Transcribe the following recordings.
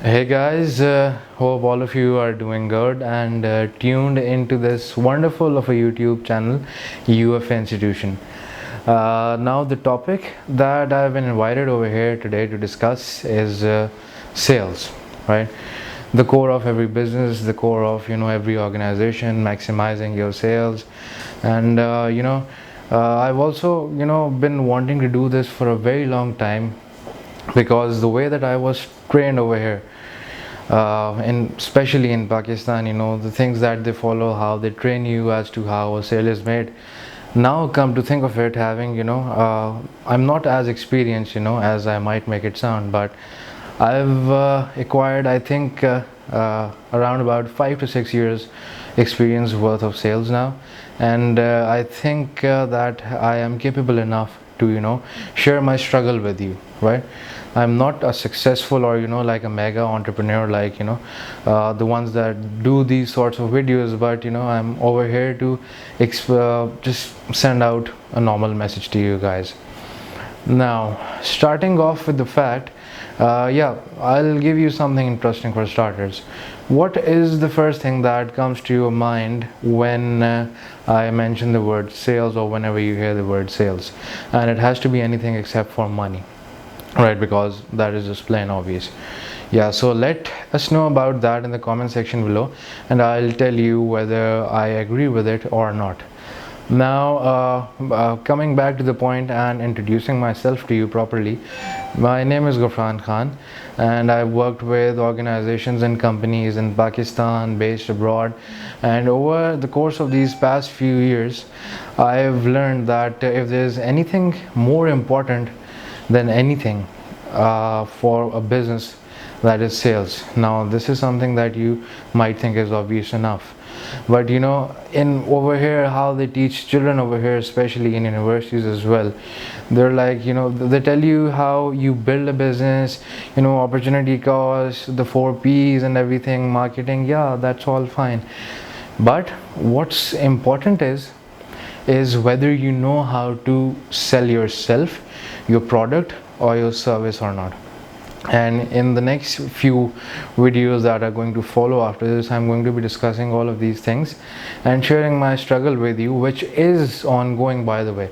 Hey guys, hope all of you are doing good and tuned into this wonderful of a YouTube channel, UF Institution. Now the topic that I've been invited over here today to discuss is sales, right? The core of every business, the core of every organization, maximizing your sales, and I've also been wanting to do this for a very long time because the way that I was trained over here, in especially in Pakistan, the things that they follow, how they train you as to how a sale is made. Now, come to think of it, having I'm not as experienced, as I might make it sound, but I've acquired, I think, around about 5 to 6 years experience worth of sales now, and I think that I am capable enough to share my struggle with you, right? I'm not a successful or like a mega entrepreneur, like the ones that do these sorts of videos, but I'm over here to just send out a normal message to you guys. Now, starting off with the fact, yeah, I'll give you something interesting for starters. What is the first thing that comes to your mind when I mention the word sales, or whenever you hear the word sales? And it has to be anything except for money, right? Because that is just plain obvious. Yeah, so let us know about that in the comment section below, and I'll tell you whether I agree with it or not. Now, coming back to the point and introducing myself to you properly, my name is Gufran Khan, and I've worked with organizations and companies in Pakistan, based abroad, and over the course of these past few years, I've learned that if there's anything more important than anything for a business, that is sales. Now, this is something that you might think is obvious enough, but in over here, how they teach children over here, especially in universities as well, they're like, they tell you how you build a business, opportunity cost, the 4 P's and everything, marketing. Yeah, that's all fine, but what's important is whether you know how to sell yourself, your product, or your service or not. And in the next few videos that are going to follow after this, I'm going to be discussing all of these things and sharing my struggle with you, which is ongoing, by the way,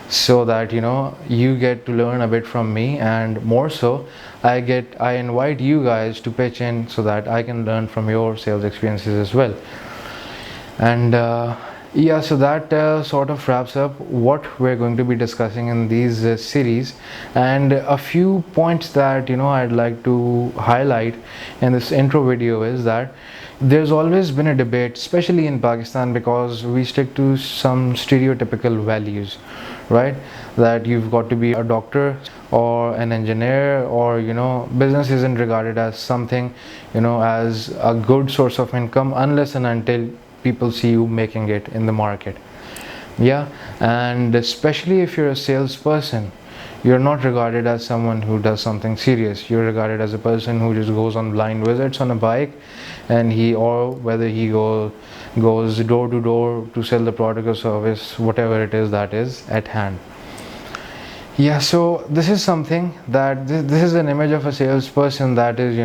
so that you get to learn a bit from me, and more so, I invite you guys to pitch in so that I can learn from your sales experiences as well. And yeah, so that sort of wraps up what we're going to be discussing in these series. And a few points that I'd like to highlight in this intro video is that there's always been a debate, especially in Pakistan, because we stick to some stereotypical values, right? That you've got to be a doctor or an engineer, or business isn't regarded as something as a good source of income unless and until people see you making it in the market. Yeah, and especially if you're a salesperson, you're not regarded as someone who does something serious. You're regarded as a person who just goes on blind visits on a bike, and whether he goes door to door to sell the product or service, whatever it is that is at hand. Yeah, so this is something that this is an image of a salesperson that is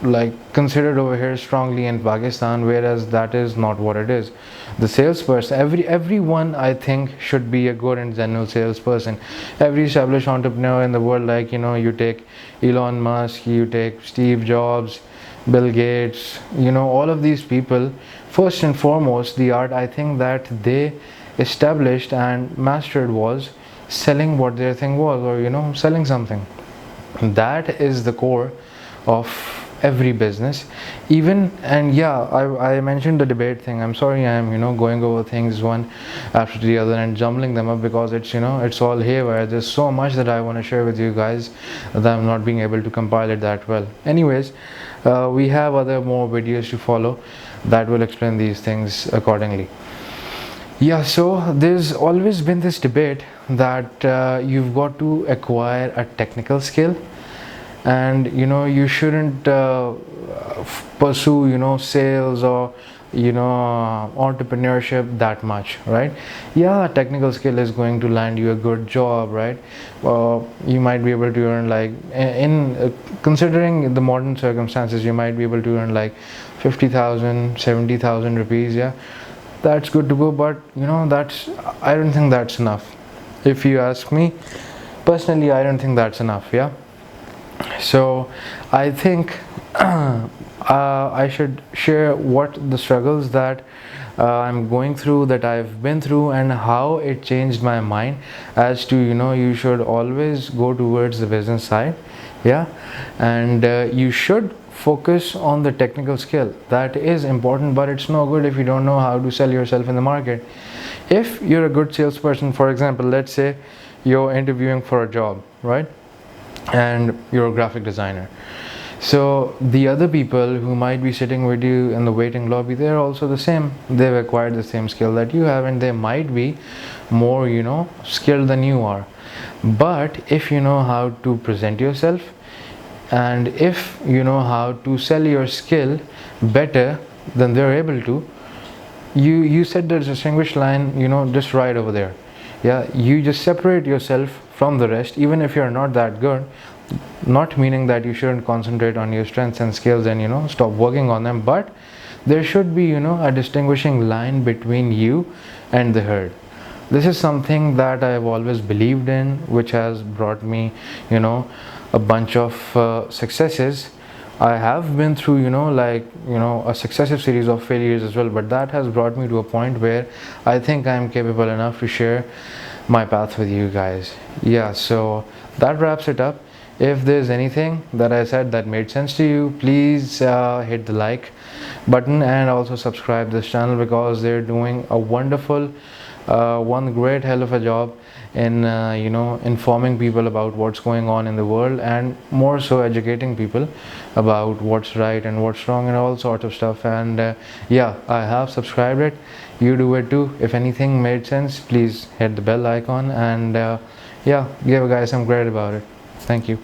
like considered over here strongly in Pakistan, whereas that is not what it is. The salesperson, everyone I think should be a good and genuine salesperson. Every established entrepreneur in the world, like you take Elon Musk, you take Steve Jobs, Bill Gates, all of these people, first and foremost, the art I think that they established and mastered was selling what their thing was, or selling something. That is the core of every business. Even, and yeah, I mentioned the debate thing. I'm sorry, I'm going over things one after the other and jumbling them up, because it's it's all haywire. There's so much that I want to share with you guys that I'm not being able to compile it that well. Anyways, we have other more videos to follow that will explain these things accordingly. Yeah, so there's always been this debate that you've got to acquire a technical skill, and you shouldn't pursue sales or entrepreneurship that much, right? Yeah, technical skill is going to land you a good job, right? You might be able to earn like considering the modern circumstances, you might be able to earn like 50,000, 70,000 rupees. Yeah, that's good to go, but that's, I don't think that's enough. If you ask me personally, I don't think that's enough. Yeah, so I think I should share what the struggles that I'm going through, that I've been through, and how it changed my mind as to you should always go towards the business side. Yeah, and you should focus on the technical skill. That is important, but it's no good if you don't know how to sell yourself in the market. If you're a good salesperson, for example, let's say you're interviewing for a job, right? And you're a graphic designer, so the other people who might be sitting with you in the waiting lobby, they're also the same. They've acquired the same skill that you have, and they might be more skilled than you are. But if you know how to present yourself, and if you know how to sell your skill better than they're able to, you set the distinguished line just right over there. Yeah, you just separate yourself from the rest, even if you're not that good. Not meaning that you shouldn't concentrate on your strengths and skills and stop working on them, but there should be a distinguishing line between you and the herd. This is something that I've always believed in, which has brought me a bunch of successes. I have been through a successive series of failures as well, but that has brought me to a point where I think I'm capable enough to share my path with you guys. Yeah, so that wraps it up. If there's anything that I said that made sense to you, please hit the like button and also subscribe this channel, because they're doing a wonderful one great hell of a job in informing people about what's going on in the world, and more so educating people about what's right and what's wrong and all sorts of stuff. And yeah, I have subscribed it. You do it too. If anything made sense, please hit the bell icon, and yeah, give a guy some credit about it. Thank you.